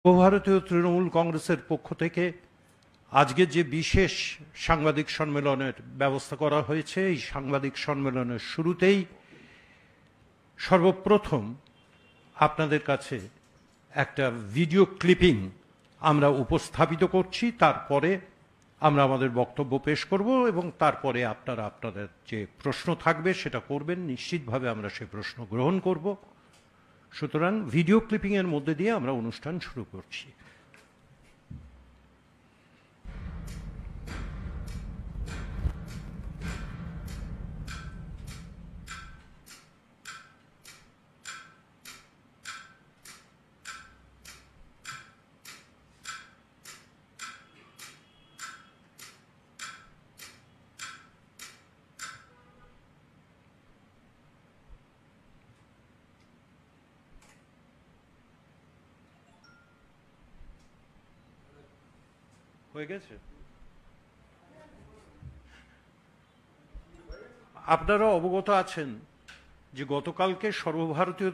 সর্বভারতীয় তৃণমূল কংগ্রেসের পক্ষ থেকে আজকে যে বিশেষ সাংবাদিক সম্মেলনের ব্যবস্থা করা হয়েছে, এই সাংবাদিক সম্মেলনের শুরুতেই সর্বপ্রথম আপনাদের কাছে একটা ভিডিও ক্লিপিং আমরা উপস্থাপিত করছি। তারপরে আমরা আমাদের বক্তব্য পেশ করব এবং তারপরে আপনারা আপনাদের যে প্রশ্ন থাকবে সেটা করবেন। নিশ্চিতভাবে আমরা সেই প্রশ্ন গ্রহণ করব। সুতরাং ভিডিও ক্লিপিংয়ের মধ্যে দিয়ে আমরা অনুষ্ঠান শুরু করছি। হয়ে গেছে? আপনারা অবগত আছেন যে গতকালকে সর্বভারতীয়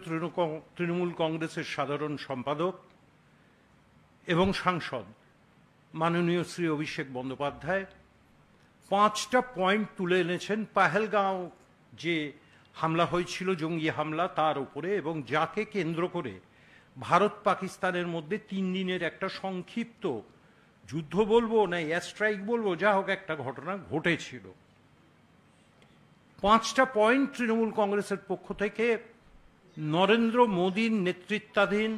তৃণমূল কংগ্রেসের সাধারণ সম্পাদক এবং সাংসদ মাননীয় শ্রী অভিষেক বন্দ্যোপাধ্যায় 5টা পয়েন্ট তুলে এনেছেন পাহেলগাঁও যে হামলা হয়েছিল, জঙ্গি হামলা, তার উপরে, এবং যাকে কেন্দ্র করে ভারত পাকিস্তানের মধ্যে 3 দিনের একটা সংক্ষিপ্ত যুদ্ধ বলবো না এয়ার স্ট্রাইক বলবো, যা হোক একটা ঘটনা ঘটেছিল। 5টা পয়েন্ট তৃণমূল কংগ্রেসের পক্ষ থেকে নরেন্দ্র মোদীর নেতৃত্বাধীন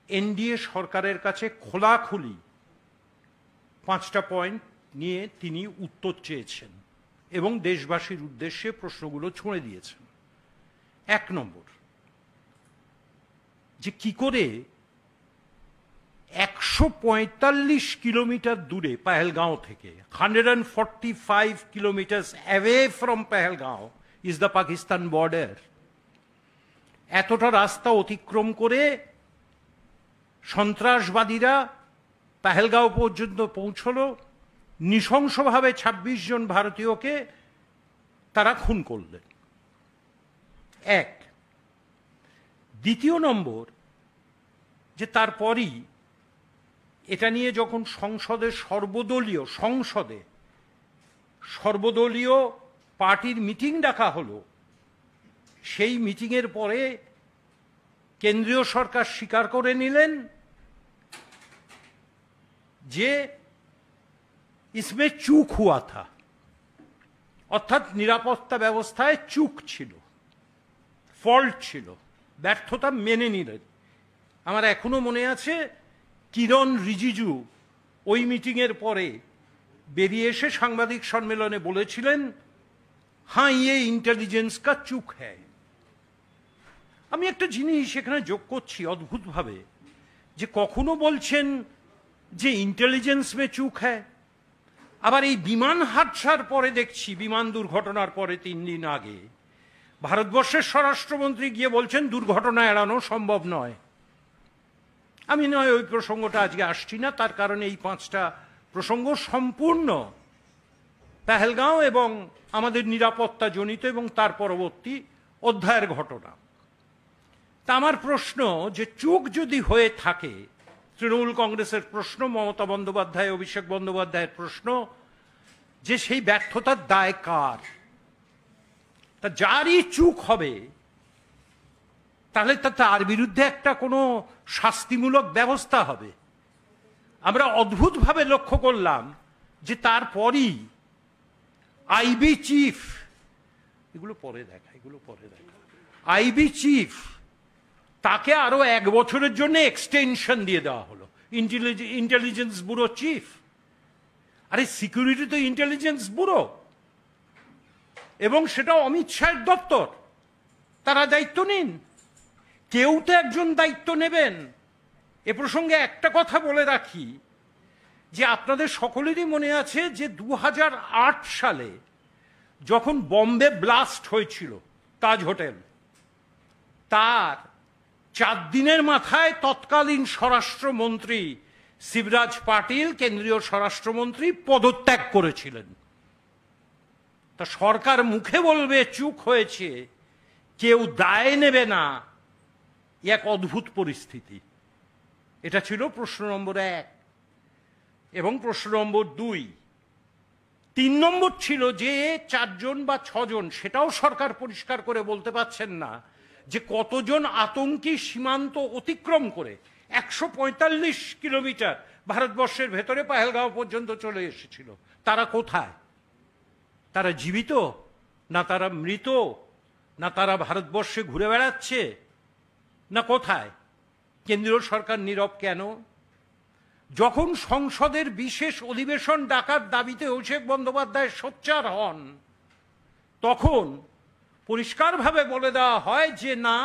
এনডিএ সরকারের কাছে খোলাখুলি 5টা পয়েন্ট নিয়ে তিনি উত্তর চেয়েছেন এবং দেশবাসীর উদ্দেশ্যে প্রশ্নগুলো ছুঁড়ে দিয়েছেন। 1 নম্বর, যে কি করে 145 কিলোমিটার দূরে পাহেলগাঁও থেকে, 145 kilometers away from Pahalgaon is the Pakistan border, এতটা রাস্তা অতিক্রম করে সন্ত্রাসবাদীরা পাহেলগাঁও পর্যন্ত পৌঁছলো, নৃশংসভাবে 26 জন ভারতীয়কে তারা খুন করলেন। 1। দ্বিতীয় নম্বর, যে তারপরই এটা নিয়ে যখন সর্বদলীয় পার্টির মিটিং ডাকা হলো, সেই মিটিংয়ের পরে কেন্দ্রীয় সরকার স্বীকার করে নিলেন যে ইসমে চুক হুয়া থা, অর্থাৎ নিরাপত্তা ব্যবস্থায় চুক ছিল, ফল্ট ছিল, ব্যর্থতা মেনে নিলেন। আমার এখনো মনে আছে কিরণ রিজিজু ওই মিটিংয়ের পরে বেরিয়ে এসে সাংবাদিক সম্মেলনে বলেছিলেন, হ্যাঁ ইয়ে ইন্টেলিজেন্স কা চুক হ্যায়। আমি একটা জিনিস এখানে যোগ করছি অদ্ভুতভাবে, যে কখনো বলছেন যে ইন্টেলিজেন্স মে চুক হ্যায়, আবার এই বিমান হাদসার পরে দেখছি, বিমান দুর্ঘটনার পরে 3 দিন আগে ভারতবর্ষের স্বরাষ্ট্রমন্ত্রী গিয়ে বলছেন দুর্ঘটনা এড়ানো সম্ভব নয়। আমি নয় ওই প্রসঙ্গটা আজকে আসছি না, তার কারণে এই 5টা প্রসঙ্গ সম্পূর্ণ পাহেলগাঁও এবং আমাদের নিরাপত্তা জনিত এবং তার পরবর্তী অধ্যায়ের ঘটনা। তা আমার প্রশ্ন, যে চুক যদি হয়ে থাকে, তৃণমূল কংগ্রেসের প্রশ্ন, মমতা বন্দ্যোপাধ্যায়, অভিষেক বন্দ্যোপাধ্যায়ের প্রশ্ন, যে সেই ব্যর্থতার দায় কার? তা যারই চুক হবে তাহলে তার বিরুদ্ধে একটা কোনো শাস্তিমূলক ব্যবস্থা হবে। আমরা অদ্ভুতভাবে লক্ষ্য করলাম যে তারপরই আইবি চিফ, এগুলো পরে দেখা, আইবি চিফ, তাকে আরো 1 বছরের জন্য এক্সটেনশন দিয়ে দেওয়া হলো, ইন্টেলিজেন্স ব্যুরো চিফ। আরে সিকিউরিটি তো ইন্টেলিজেন্স ব্যুরো, এবং সেটা অমিত শাহের দপ্তর, তারা দায়িত্ব নিন, কেউ তো একজন দায়িত্ব নেবেন। এ প্রসঙ্গে একটা কথা বলে রাখি, যে আপনাদের সকলেরই মনে আছে যে 2008 সালে যখন বম্বে ব্লাস্ট হয়েছিল তাজ হোটেল, তার 4 দিনের মাথায় তৎকালীন স্বরাষ্ট্রমন্ত্রী শিবরাজ পাটিল, কেন্দ্রীয় স্বরাষ্ট্রমন্ত্রী, পদত্যাগ করেছিলেন। তা সরকার মুখে বলবে চুক হয়েছে, কেউ দায় নেবে না, এক অদ্ভুত পরিস্থিতি। এটা ছিল প্রশ্ন নম্বর 1 এবং প্রশ্ন নম্বর 2। 3 নম্বর ছিল যে 4 জন বা 6 জন, সেটাও সরকার পরিষ্কার করে বলতে পারছেন না যে কতজন আতঙ্কী সীমান্ত অতিক্রম করে 145 কিলোমিটার ভারতবর্ষের ভেতরে পাহেলগাঁও পর্যন্ত চলে এসেছিল। তারা কোথায়? তারা জীবিত, না তারা মৃত, না তারা ভারতবর্ষে ঘুরে বেড়াচ্ছে, না কোথায়? কেন্দ্রীয় সরকার নীরব কেন? যখন সংসদের বিশেষ অধিবেশন ডাকার দাবিতে অভিষেক বন্দ্যোপাধ্যায় সোচ্চার হন, তখন পরিষ্কারভাবে বলে দেওয়া হয় যে না,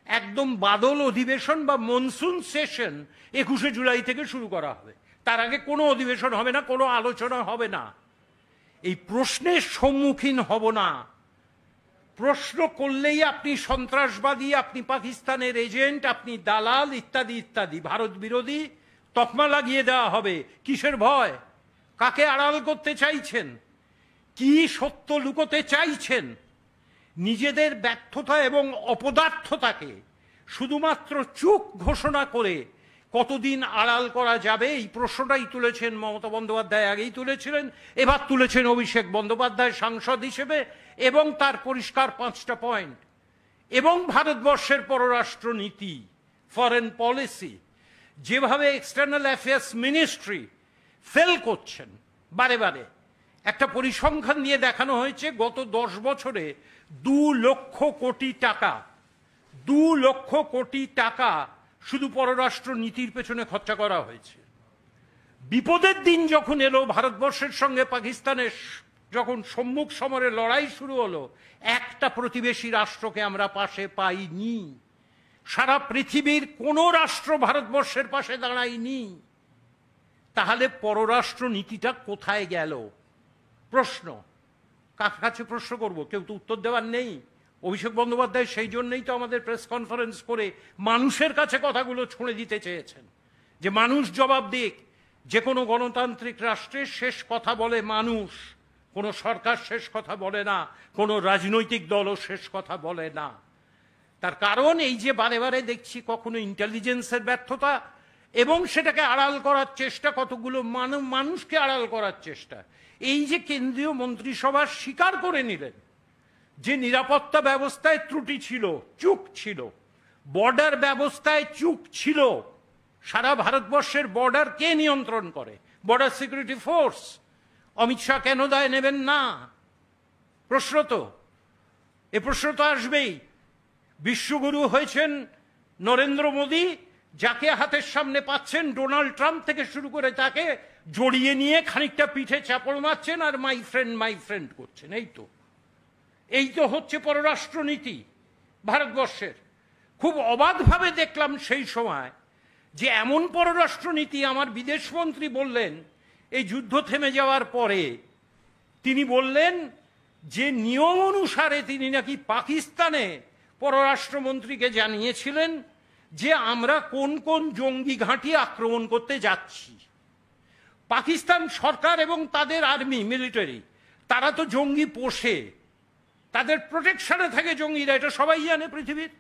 একদম বাদল অধিবেশন বা মনসুন সেশন 21শে জুলাই থেকে শুরু করা হবে, তার আগে কোনো অধিবেশন হবে না, কোনো আলোচনা হবে না। এই প্রশ্নের সম্মুখীন হব না। প্রশ্ন করলেই আপনি সন্ত্রাসবাদী, আপনি পাকিস্তানের এজেন্ট, আপনি দালাল, ইত্যাদি ইত্যাদি ভারত বিরোধী তকমা লাগিয়ে দেওয়া হবে। কিসের ভয়? কাকে আড়াল করতে চাইছেন? কি সত্য লুকোতে চাইছেন? নিজেদের ব্যর্থতা এবং অপদার্থতাকে শুধুমাত্র চুপ ঘোষণা করে কতদিন আড়াল করা যাবে, এই প্রশ্নটাই তুলেছেন মমতা বন্দ্যোপাধ্যায়, আগেই তুলেছিলেন, এবার তুলেছেন অভিষেক বন্দ্যোপাধ্যায় সাংসদ হিসেবে, এবং তার পরিষ্কার 5টা পয়েন্ট। এবং ভারতবর্ষের পররাষ্ট্র নীতি, ফরেন পলিসি, যেভাবে এক্সটার্নাল অ্যাফেয়ার্স মিনিস্ট্রি ফেল করছেন বারে বারে। একটা পরিসংখ্যান দিয়ে দেখানো হয়েছে গত 10 বছরে 2 লক্ষ কোটি টাকা, 2 লক্ষ কোটি টাকা শুধু পররাষ্ট্র নীতির পেছনে খরচা করা হয়েছে। বিপদের দিন যখন এলো, ভারতবর্ষের সঙ্গে পাকিস্তানের যখন সম্মুখ সমরে লড়াই শুরু হলো, একটা প্রতিবেশী রাষ্ট্রকে আমরা পাশে পাইনি। সারা পৃথিবীর কোনো রাষ্ট্র ভারতবর্ষের পাশে দাঁড়ায়নি। তাহলে পররাষ্ট্র নীতিটা কোথায় গেল? প্রশ্ন। কার কাছে প্রশ্ন করব? কেউ তো উত্তর দেওয়ার নেই। অভিষেক বন্দ্যোপাধ্যায় সেই জন্যই তো আমাদের প্রেস কনফারেন্স করে মানুষের কাছে কথাগুলো ছুঁড়ে দিতে চেয়েছেন, যে মানুষ জবাব দিক। যে কোনো গণতান্ত্রিক রাষ্ট্রের শেষ কথা বলে মানুষ, কোনো সরকার শেষ কথা বলে না, কোনো রাজনৈতিক দলও শেষ কথা বলে না। তার কারণ এই যে বারে বারে দেখছি কখনো ইন্টেলিজেন্সের ব্যর্থতা, এবং সেটাকে আড়াল করার চেষ্টা, কতগুলো মানুষকে আড়াল করার চেষ্টা। এই যে কেন্দ্রীয় মন্ত্রিসভা স্বীকার করে নিলেন যে নিরাপত্তা ব্যবস্থায় ত্রুটি ছিল, চুক ছিল, বর্ডার ব্যবস্থায় চুক ছিল। সারা ভারতবর্ষের বর্ডার কে নিয়ন্ত্রণ করে? Border security force. Amit Shah কেন দায় নেবেন না? প্রশ্ন তো, এ প্রশ্ন তো আসবেই। বিশ্বগুরু হয়েছেন নরেন্দ্র মোদী, যাকে হাতের সামনে পাচ্ছেন ডোনাল্ড ট্রাম্প থেকে শুরু করে তাকে জড়িয়ে নিয়ে খানিকটা পিঠে চাপড় মারছেন আর মাই ফ্রেন্ড করছেন। এই তো হচ্ছে পররাষ্ট্রনীতি ভারতবর্ষের। খুব অবাকভাবে দেখলাম সেই সময় যে এমন পররাষ্ট্রনীতি আমার বিদেশমন্ত্রী বললেন এই যুদ্ধ থেমে যাওয়ার পরে। তিনি বললেন যে নিয়ম অনুসারে তিনি নাকি পাকিস্তানে পররাষ্ট্রমন্ত্রীকে জানিয়েছিলেন যে আমরা কোন কোন জঙ্গি ঘাঁটি আক্রমণ করতে যাচ্ছি। পাকিস্তান সরকার এবং তাদের আর্মি, মিলিটারি, তারা তো জঙ্গি পোষে, তাদের প্রোটেকশনে থাকে জঙ্গিরা, এটা সবাই জানে পৃথিবীর।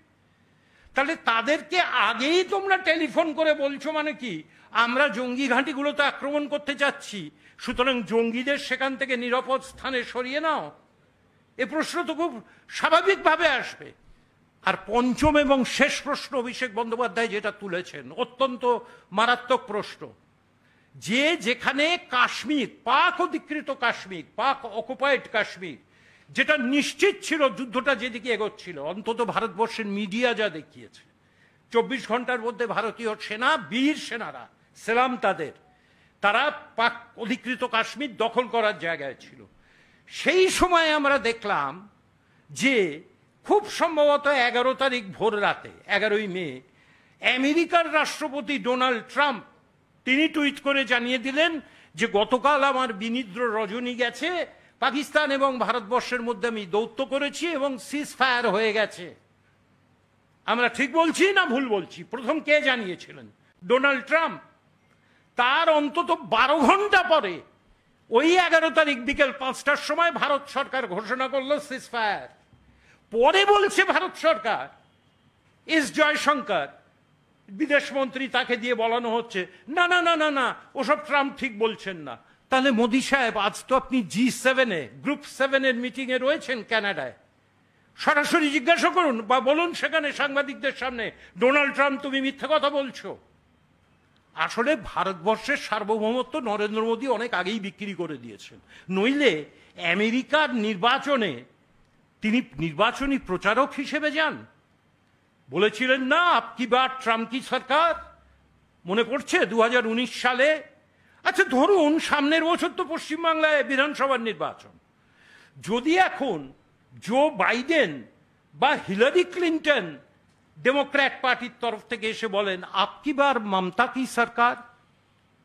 তাহলে তাদেরকে আগেই তোমরা টেলিফোন করে বলছো মানে কি? আমরা জঙ্গি ঘাঁটিগুলোতে আক্রমণ করতে যাচ্ছি, সুতরাং জঙ্গিদের সেখান থেকে নিরাপদ স্থানে সরিয়ে নাও। এ প্রশ্ন তো খুব স্বাভাবিকভাবে আসবে। আর পঞ্চম এবং শেষ প্রশ্ন অভিষেক বন্দ্যোপাধ্যায় যেটা তুলেছেন, অত্যন্ত মারাত্মক প্রশ্ন, যে যেখানে কাশ্মীর, পাক অধিকৃত কাশ্মীর, পাক অকুপাইড কাশ্মীর, যেটা নিশ্চিত ছিল যুদ্ধটা যেদিকে এগোচ্ছিল, অন্তত ভারতবর্ষের মিডিয়া যা দেখিয়েছে, 24 ঘন্টার মধ্যে ভারতীয় সেনা, বীর সেনারা, সেলাম তাদের, তারা পাক অধিকৃত কাশ্মীর দখল করার জায়গায় ছিল। সেই সময় আমরা দেখলাম যে খুব সম্ভবত 11 তারিখ ভোর রাতে, 11ই মে, আমেরিকার রাষ্ট্রপতি ডোনাল্ড ট্রাম্প তিনি টুইট করে জানিয়ে দিলেন যে গতকাল আমার বিনিদ্র রজনী গেছে, পাকিস্তান এবং ভারতবর্ষের মধ্যে আমি দৌত্য করেছি এবং সিজ ফায়ার হয়ে গেছে। আমরা ঠিক বলছি না ভুল বলছি? প্রথম কে জানিয়েছিলেন? Donald Trump. তার অন্তত 12 ঘন্টা পরে, ওই 11 তারিখ বিকেল 5টার সময় ভারত সরকার ঘোষণা করলো সিজ ফায়ার। পরে বলছে ভারত সরকার, এস জয়শঙ্কর, বিদেশমন্ত্রী তাকে দিয়ে বলানো হচ্ছে না না না না না ওসব ট্রাম্প ঠিক বলছেন না। তাহলে মোদি সাহেব আজ তো আপনি G7-এ গ্রুপ 7-এর মিটিংয়ে রয়েছেন কানাডায়, সরাসরি জিজ্ঞাসা করুন বা বলুন সেখানে সাংবাদিকদের সামনে, ডোনাল্ড ট্রাম্প তুমি মিথ্যা কথা বলছো। আসলে ভারতবর্ষের সার্বভৌমত্ব নরেন্দ্র মোদী অনেক আগেই বিক্রি করে দিয়েছেন। নইলে আমেরিকার নির্বাচনে তিনি নির্বাচনী প্রচারক হিসেবে যান, বলেছিলেন না আপকি বার ট্রাম্প কি সরকার, মনে পড়ছে 2019 সালে। আচ্ছা ধরুন সামনের বছর তো পশ্চিমবাংলায় বিধানসভার নির্বাচন, যদি এখন জো বাইডেন বা হিলারি ক্লিন্টন ডেমোক্র্যাট পার্টির তরফ থেকে এসে বলেন আপকি বার মমতা কি সরকার,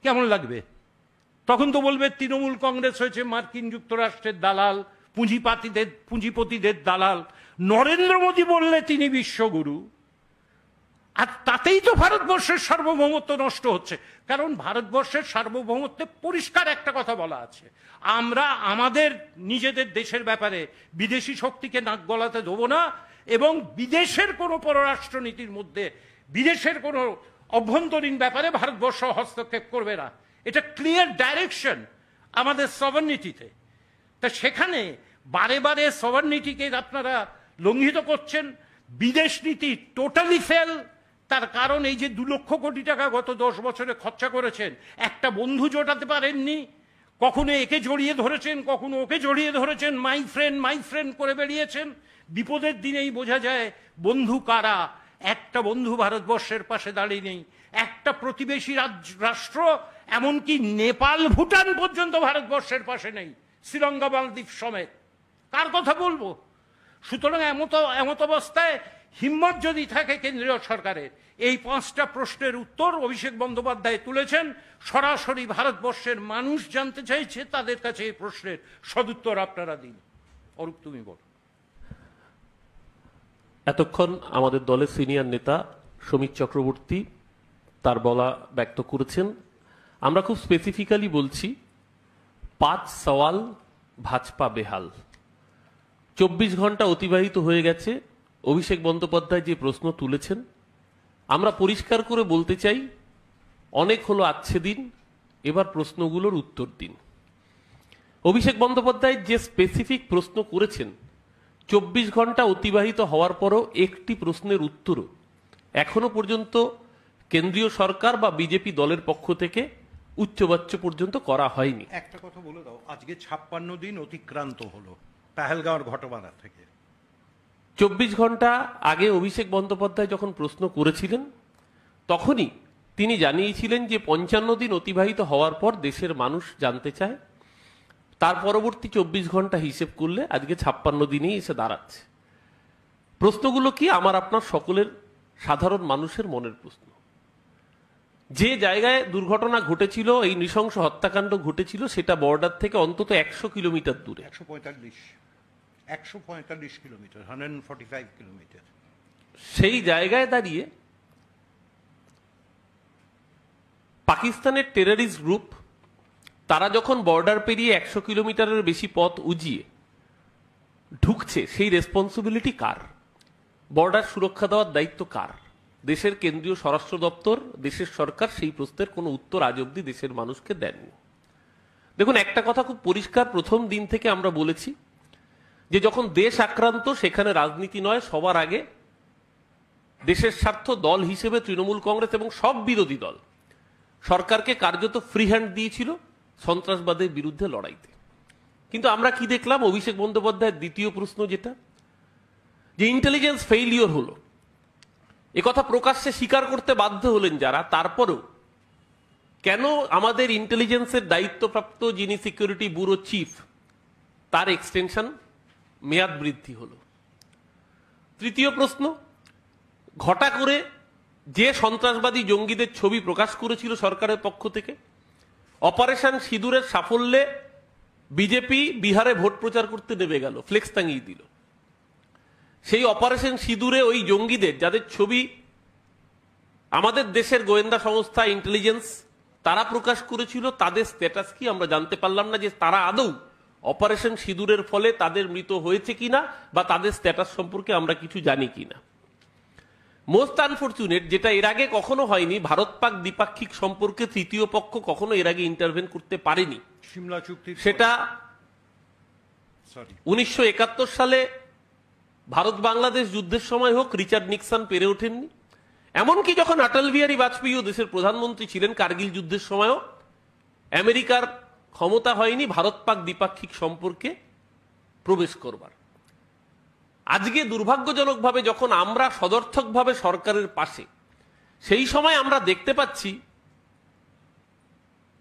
কেমন লাগবে? তখন তো বলবে তৃণমূল কংগ্রেস হয়েছে মার্কিন যুক্তরাষ্ট্রের দালাল, পুঁজিপতিদের দালাল। নরেন্দ্র মোদী বললে তিনি বিশ্বগুরু, আর তাতেই তো ভারতবর্ষের সার্বভৌমত্ব নষ্ট হচ্ছে। কারণ ভারতবর্ষের সার্বভৌমত্বে পরিষ্কার একটা কথা বলা আছে, আমরা আমাদের নিজেদের দেশের ব্যাপারে বিদেশি শক্তিকে নাক গলাতে দেবো না, এবং বিদেশের কোনো পররাষ্ট্রনীতির মধ্যে বিদেশের কোনো অভ্যন্তরীণ ব্যাপারে ভারতবর্ষ হস্তক্ষেপ করবে না। এটা ক্লিয়ার ডাইরেকশন আমাদের সভারনিটিতে। তা সেখানে বারে বারে সভারনিটিকে আপনারা লঙ্ঘিত করছেন। বিদেশ নীতি টোটালি ফেল। তার কারণ এই যে 2 লক্ষ কোটি টাকা গত 10 বছরে খরচা করেছেন, একটা বন্ধু জোটাতে পারেননি। কখনো একে জড়িয়ে ধরেছেন, কখনো ওকে জড়িয়ে ধরেছেন, মাই ফ্রেন্ড করে বেরিয়েছেন। বিপদের দিনেই বোঝা যায় বন্ধু কারা। একটা বন্ধু ভারতবর্ষের পাশে দাঁড়িয়ে নেই, একটা প্রতিবেশী রাষ্ট্র এমনকি নেপাল ভুটান পর্যন্ত ভারতবর্ষের পাশে নেই, শ্রীলঙ্কা মালদ্বীপ সমেত। কার কথা বলবো? সুতরাং এমত অবস্থায় হিম্মত যদি থাকে কেন্দ্রীয় সরকারের, এই 5টা প্রশ্নের উত্তর অভিষেক বন্দ্যোপাধ্যায় তুলেছেন। সরাসরি ভারতবর্ষের মানুষ জানতে চাইছে, তাদের কাছে এই প্রশ্নের সদুত্তর আপনারা দিন। অরূপ তুমি বল। এতক্ষণ আমাদের দলের সিনিয়র নেতা সমীর চক্রবর্তী তার বলা ব্যক্ত করেছেন। আমরা খুব স্পেসিফিক্যালি বলছি 5 সওয়াল ভাজপা বেহাল। 24 ঘন্টা অতিবাহিত হয়ে গেছে, অভিষেক বন্দ্যোপাধ্যায় যে প্রশ্ন তুলেছেন, আমরা পরিষ্কার করে বলতে চাই অনেক হলো আচ্ছে দিন, এবার প্রশ্নগুলোর উত্তর দিন। অভিষেক বন্দ্যোপাধ্যায় যে স্পেসিফিক প্রশ্ন করেছেন, 24 ঘন্টা অতিবাহিত হওয়ার পরও একটি প্রশ্নের উত্তরও এখনো পর্যন্ত কেন্দ্রীয় সরকার বা বিজেপি দলের পক্ষ থেকে উচ্চবাচ্য পর্যন্ত করা হয়নি। একটা কথা বলে দাও, আজকে 56 দিন অতিক্রান্ত হলো পেহেলগাঁওর ঘটনা থেকে। 24 ঘন্টা আগে অভিষেক বন্দ্যোপাধ্যায় যখন প্রশ্ন করেছিলেন, তখনই তিনি জানিয়েছিলেন যে 55 দিন অতিবাহিত হওয়ার পর দেশের মানুষ জানতে চায়। তার পরবর্তী 24 ঘন্টা হিসেব করলে আজকে 56 দিনেই এসে দাঁড়াচ্ছে। প্রশ্নগুলো কি আমার আপনার সকলের সাধারণ মানুষের মনের প্রশ্ন। যে জায়গায় দুর্ঘটনা ঘটেছিল, এই নৃশংস হত্যাকাণ্ড ঘটেছিল, সেটা বর্ডার থেকে অন্তত 100 কিলোমিটার দূরে। 145 কিলোমিটার, 145 কিলোমিটার। সেই জায়গায় দাঁড়িয়ে পাকিস্তানের টেররিস্ট গ্রুপ তারা যখন বর্ডার পেরিয়ে 100 কিলোমিটারের বেশি পথ উজিয়ে ঢুকছে, সেই রেসপন্সিবিলিটি কার? বর্ডার সুরক্ষা দেওয়ার দায়িত্ব কার? দেশের কেন্দ্রীয় স্বরাষ্ট্র দপ্তর, দেশের সরকার সেই প্রশ্নের কোনো উত্তর আজ অব্দি দেশের মানুষকে দেননি। দেখুন, একটা কথা খুব পরিষ্কার প্রথম দিন থেকে আমরা বলেছি যে যখন দেশ আক্রান্ত, সেখানে রাজনীতি নয়, সবার আগে দেশের স্বার্থ। দল হিসেবে তৃণমূল কংগ্রেস এবং সব বিরোধী দল সরকারকে কার্যত ফ্রি হ্যান্ড দিয়েছিল সন্ত্রাসবাদের বিরুদ্ধে লড়াইতে। কিন্তু আমরা কি দেখলাম? অভিষেক বন্দ্যোপাধ্যায়ের দ্বিতীয় প্রশ্ন, যেটা যে ইন্টেলিজেন্স ফেইলিওর হলো, একথা প্রকাশ্যে স্বীকার করতে বাধ্য হলেন যারা, তারপরেও কেন আমাদের ইন্টেলিজেন্সের দায়িত্বপ্রাপ্ত যিনি সিকিউরিটি ব্যুরো চিফ, তার এক্সটেনশন মেয়াদ বৃদ্ধি হলো। তৃতীয় প্রশ্ন, ঘটা করে যে সন্ত্রাসবাদী জঙ্গিদের ছবি প্রকাশ করেছিল সরকারের পক্ষ থেকে, অপারেশন সিঁদুরের সাফল্যে বিজেপি বিহারে ভোট প্রচার করতে নেমে গেল, ফ্লেক্স টাঙিয়ে দিল। সেই অপারেশন সিঁদুরে ওই জঙ্গিদের যাদের ছবি আমাদের দেশের গোয়েন্দা সংস্থা ইন্টেলিজেন্স তারা প্রকাশ করেছিল, তাদের স্ট্যাটাস কি আমরা জানতে পারলাম না, যে তারা আদৌ অপারেশন সিঁদুরের ফলে তাদের মৃত হয়েছে কিনা বা তাদের স্ট্যাটাস সম্পর্কে আমরা কিছু জানি কিনা। মোস্ট আনফরচুনেট, যেটা এর আগে কখনো হয়নি, ভারত পাক দ্বিপাক্ষিক সম্পর্কে তৃতীয় পক্ষ কখনো এর আগে ইন্টারভেন করতে পারেনি। সিমলা চুক্তি সেটা 1971 সালে ভারত বাংলাদেশ যুদ্ধের সময় হোক, রিচার্ড নিক্সন পেরে ওঠেননি। এমনকি যখন অটল বিহারী বাজপেয়ীও দেশের প্রধানমন্ত্রী ছিলেন কার্গিল যুদ্ধের সময়ও আমেরিকার ক্ষমতা হয়নি ভারত পাক দ্বিপাক্ষিক সম্পর্কে প্রবেশ করবার। আজকে দুর্ভাগ্যজনকভাবে যখন আমরা সদর্থকভাবে সরকারের পাশে, সেই সময় আমরা দেখতে পাচ্ছি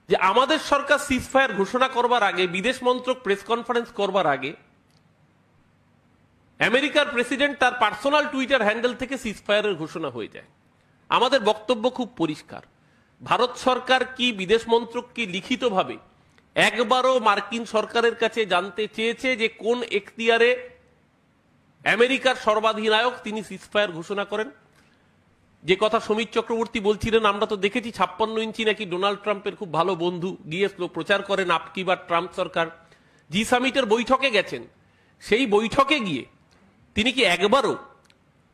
যে আমাদের সরকার সিজফায়ার ঘোষণা করবার আগে, বিদেশ মন্ত্রক প্রেস কনফারেন্স করবার আগে আমেরিকার প্রেসিডেন্ট তার পার্সোনাল টুইটার হ্যান্ডেল থেকে সিজফায়ারের ঘোষণা হয়ে যায়। আমাদের বক্তব্য খুব পরিষ্কার, ভারত সরকার কি বিদেশ মন্ত্রক কি লিখিতভাবে একবারও মার্কিন সরকারের কাছে জানতে চেয়েছে যে কোন এখতিয়ারে আমেরিকার সর্বাধিনায়ক তিনি সিজফায়ার ঘোষণা করেন? যে কথা সমীর চক্রবর্তী বলছিলেন, আমরা তো দেখেছি 56 ইঞ্চি নাকি ডোনাল্ড ট্রাম্পের খুব ভালো বন্ধু গিয়েছিল, প্রচার করেন আপকি বা ট্রাম্প সরকার। জি সামিটের বৈঠকে গেছেন, সেই বৈঠকে গিয়ে তিনি কি একবারও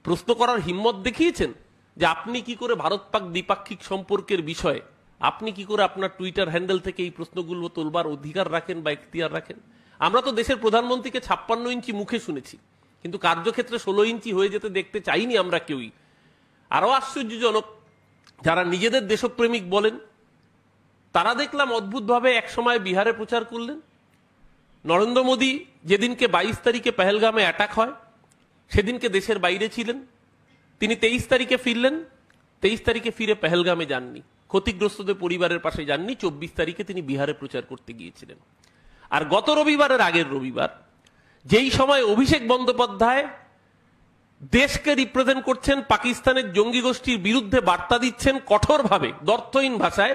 প্রশ্ন করার হিম্মত দেখিয়েছেন যে আপনি কি করে ভারত পাক দ্বিপাক্ষিক সম্পর্কের বিষয়ে আপনি কি করে আপনার টুইটার হ্যান্ডেল থেকে এই প্রশ্নগুলো তোলবার অধিকার রাখেন বা এখতিয়ার রাখেন? আমরা তো দেশের প্রধানমন্ত্রীকে 56 ইঞ্চি মুখে শুনেছি, কিন্তু কার্যক্ষেত্রে 16 ইঞ্চি হয়ে যেতে দেখতে চাইনি আমরা কেউই। আরো আশ্চর্যজনক, যারা নিজেদের দেশপ্রেমিক বলেন তারা দেখলাম অদ্ভুতভাবে একসময় বিহারে প্রচার করলেন। নরেন্দ্র মোদী যেদিনকে 22 তারিখে পেহেলগামে অ্যাটাক হয় সেদিনকে দেশের বাইরে ছিলেন, তিনি 23 তারিখে ফিরলেন, 23 তারিখে ফিরে পেহেলগামে যাননি, ক্ষতিগ্রস্তদের পরিবারের পাশে যাননি, 24 তারিখে তিনি বিহারে প্রচার করতে গিয়েছিলেন। আর গত রবিবারের আগের রবিবার, যেই সময় অভিষেক বন্দ্যোপাধ্যায় দেশকে রিপ্রেজেন্ট করছেন, পাকিস্তানের জঙ্গি গোষ্ঠীর বিরুদ্ধে বার্তা দিচ্ছেন কঠোরভাবে দ্বর্থহীন ভাষায়,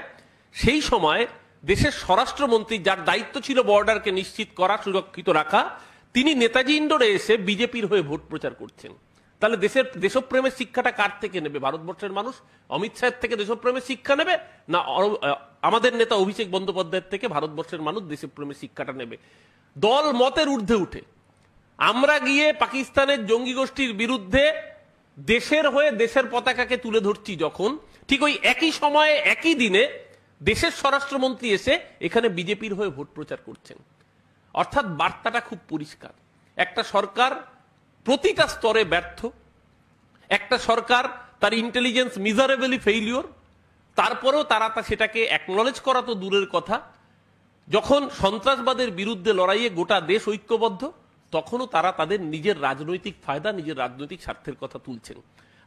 সেই সময় দেশের স্বরাষ্ট্রমন্ত্রী, যার দায়িত্ব ছিল বর্ডারকে নিশ্চিত করা, সুরক্ষিত রাখা, তিনি নেতাজি ইন্ডোরে এসে বিজেপির হয়ে ভোট প্রচার করছেন। তাহলে দেশের দেশপ্রেমের শিক্ষাটা কার থেকে নেবে ভারতবর্ষের মানুষ? অমিত শাহের থেকে দেশপ্রেমের শিক্ষা নেবে, না আমাদের নেতা অভিষেক বন্দ্যোপাধ্যায়ের থেকে ভারতবর্ষের মানুষ দেশপ্রেমের শিক্ষাটা নেবে? দল মতের ঊর্ধ্বে উঠে আমরা গিয়ে পাকিস্তানের জঙ্গি গোষ্ঠীর বিরুদ্ধে দেশের হয়ে দেশের পতাকাকে তুলে ধরছি যখন, ঠিক ওই একই সময়ে একই দিনে দেশের স্বরাষ্ট্রমন্ত্রী এসে এখানে বিজেপির হয়ে ভোট প্রচার করছেন। অর্থাৎ বার্তাটা খুব পরিষ্কার, একটা সরকার প্রতিটা স্তরে ব্যর্থ, একটা সরকার তার ইন্টেলিজেন্স মিজারেবলি ফেইলিওর, তারপরেও তারা সেটাকে অ্যাকনলেজ করা তো দূরের কথা, যখন সন্ত্রাসবাদের বিরুদ্ধে লড়াইয়ে গোটা দেশ ঐক্যবদ্ধ তখনও তারা তাদের নিজের রাজনৈতিক ফায়দা, নিজের রাজনৈতিক স্বার্থের কথা তুলছেন।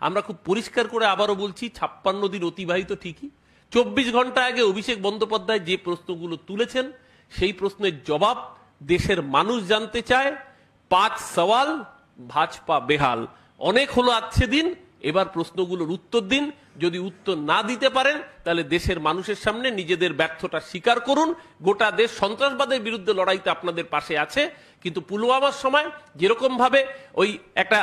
আমরা খুব পরিষ্কার করে আবারও বলছি, 56 দিন অতিবাহিত ঠিকই, 24 ঘন্টা আগে অভিষেক বন্দ্যোপাধ্যায় যে প্রশ্নগুলো তুলেছেন সেই প্রশ্নের জবাব দেশের মানুষ জানতে চায়। 5 সওয়াল ভাজপা বেহাল, অনেক হলো আজকে দিন, এবার প্রশ্নগুলোর উত্তর দিন। যদি উত্তর না দিতে পারেন তাহলে দেশের মানুষের সামনে নিজেদের ব্যর্থতা স্বীকার করুন। গোটা দেশ সন্ত্রাসবাদের বিরুদ্ধে লড়াইতে আপনাদের পাশে আছে, কিন্তু পুলওয়ামার সময় যেরকম ভাবে ওই একটা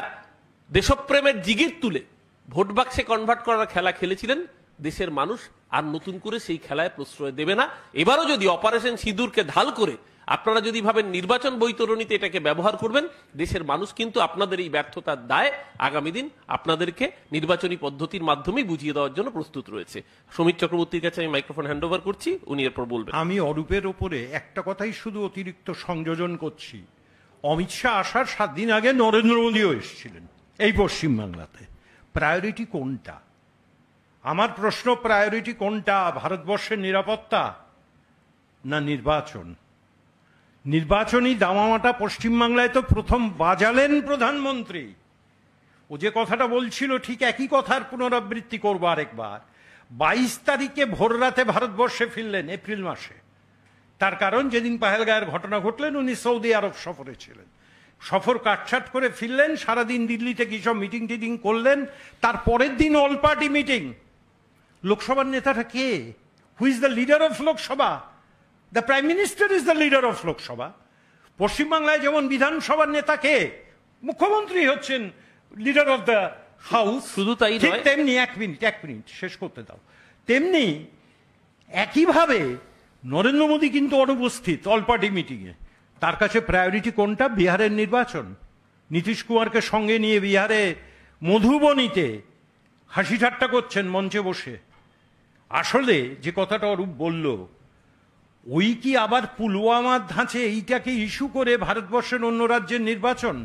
দেশপ্রেমের জিগির তুলে ভোট বাক্সে কনভার্ট করার খেলা খেলেছিলেন, দেশের মানুষ আর নতুন করে সেই খেলায় প্রশ্রয় দেবে না। এবারও যদি অপারেশন সিঁদুরকে ঢাল করে আপনারা যদি ভাবেন নির্বাচন বৈতরণীতে এটাকে ব্যবহার করবেন, দেশের মানুষ কিন্তু আপনাদের এই ব্যর্থতার দায় আগামী দিন আপনাদেরকে নির্বাচনী পদ্ধতির মাধ্যমেই বুঝিয়ে দেওয়ার জন্য প্রস্তুত রয়েছে। সমীর চক্রবর্তীর কাছে আমি মাইক্রোফোন হ্যান্ড ওভার করছি, উনি এরপর বলবেন। আমি অরূপের ওপরে একটা কথাই শুধু অতিরিক্ত সংযোজন করছি। অমিত শাহ আসার 7 দিন আগে নরেন্দ্র মোদীও এসেছিলেন এই পশ্চিমবাংলাতে। প্রায়োরিটি কোনটা? আমার প্রশ্ন, প্রায়োরিটি কোনটা? ভারতবর্ষের নিরাপত্তা না নির্বাচন? নির্বাচনী দামামাটা পশ্চিমবাংলায় তো প্রথম বাজালেন প্রধানমন্ত্রী। ও যে কথাটা বলছিল ঠিক একই কথার পুনরাবৃত্তি করবো আরেকবার। 22 তারিখে ভোর রাতে ভারতবর্ষে ফিরলেন এপ্রিল মাসে। তার কারণ যেদিন পাহেলগাঁয়ের ঘটনা ঘটলেন উনি সৌদি আরব সফরে ছিলেন। সফর কাটছাট করে ফিরলেন, সারাদিন দিল্লিতে কি সব মিটিং টিটিং করলেন। তার পরের দিন অল পার্টি মিটিং। লোকসভার নেতাটা কে? Who is the leader of Lok Sabha? The prime minister is the leader of Lok Sabha. পশ্চিমবাংলায় যেমন বিধানসভার নেতা কে? মুখ্যমন্ত্রী হচ্ছেন লিডার অফ দ্য হাউস। শুধু তাই নয়, তেমনি এক মিনিট শেষ করতে দাও। তেমনি একইভাবে নরেন্দ্র মোদী কিন্তু অনুপস্থিত অল পার্টি মিটিংয়ে। তার কাছে প্রায়োরিটি কোনটা? বিহারের নির্বাচন। নীতিশ কুমারকে সঙ্গে নিয়ে বিহারে মধুবনীতে হাসি ঠাট্টা করছেন মঞ্চে বসে। আসলে যে কথাটা অরূপ বলল, ওই কি আবার পুলওয়ামার ধাঁচে এইটাকে ইস্যু করে ভারতবর্ষের অন্য রাজ্যের নির্বাচন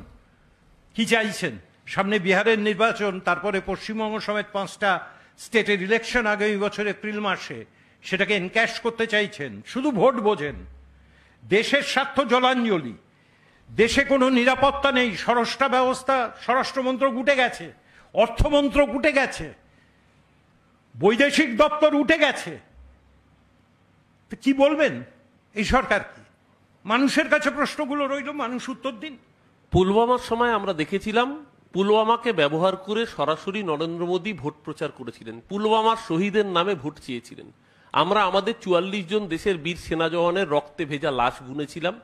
কি চাইছেন? সামনে বিহারের নির্বাচন, তারপরে পশ্চিমবঙ্গ সমেত 5টা স্টেটের ইলেকশন আগামী বছর এপ্রিল মাসে, সেটাকে এনক্যাশ করতে চাইছেন। শুধু ভোট বোঝেন, দেশের স্বার্থ জলাঞ্জলি, দেশে কোনো নিরাপত্তা নেই, স্বরাষ্ট্র ব্যবস্থা, স্বরাষ্ট্রমন্ত্রক উঠে গেছে, অর্থমন্ত্রক উঠে গেছে, বৈদেশিক দপ্তর উঠে গেছে। তো কি বলবেন এই সরকার? কি মানুষের কাছে প্রশ্নগুলো রইল, মানুষ উত্তর দিন। পুলওয়ামার সময় আমরা দেখেছিলাম পুলওয়ামাকে ব্যবহার করে সরাসরি নরেন্দ্র মোদী ভোট প্রচার করেছিলেন, পুলওয়ামার শহীদের নামে ভোট চেয়েছিলেন। আমরা আমাদের 44 জন দেশের বীর সেনা জওয়ানের রক্তে ভেজা লাশ গুনেছিলাম,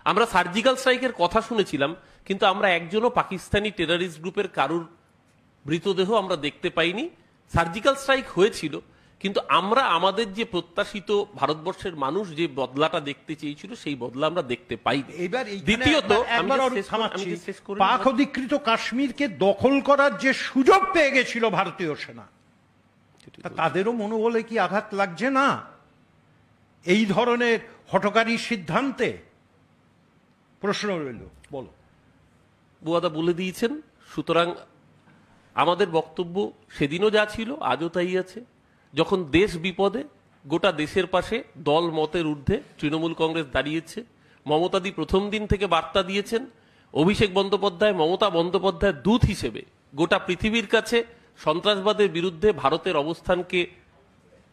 আমরা সার্জিক্যাল স্ট্রাইকের কথা শুনেছিলাম, কিন্তু আমরা একজনও পাকিস্তানি টেররিস্ট গ্রুপের কারুর মৃতদেহ আমরা দেখতে পাইনি। সার্জিক্যাল স্ট্রাইক হয়েছিল, কিন্তু আমরা আমাদের যে প্রত্যাশিত ভারতবর্ষের মানুষ যে বদলাটা দেখতে চেয়েছিল সেই বদলা আমরা দেখতে পাইনি। এবার দ্বিতীয়ত, পাক অধিকৃত কাশ্মীরকে দখল করার যে সুযোগ পেয়ে গেছিল ভারতীয় সেনা, তাদেরও মনোবলে কি আঘাত লাগছে না এই ধরনের হঠকারী সিদ্ধান্তে? প্রশ্ন রইল, বলো। বুয়াদা বলে দিয়েছেন। সুতরাং আমাদের বক্তব্য সেদিনও যা ছিল আজও তাই আছে। যখন দেশ বিপদে, গোটা দেশের পাশে দল মতের ঊর্ধ্বে তৃণমূল কংগ্রেস দাঁড়িয়েছে। মমতাদি প্রথম দিন থেকে বার্তা দিয়েছেন, অভিষেক বন্দ্যোপাধ্যায় মমতা বন্দ্যোপাধ্যায়ের দূত হিসেবে গোটা পৃথিবীর কাছে সন্ত্রাসবাদের বিরুদ্ধে ভারতের অবস্থানকে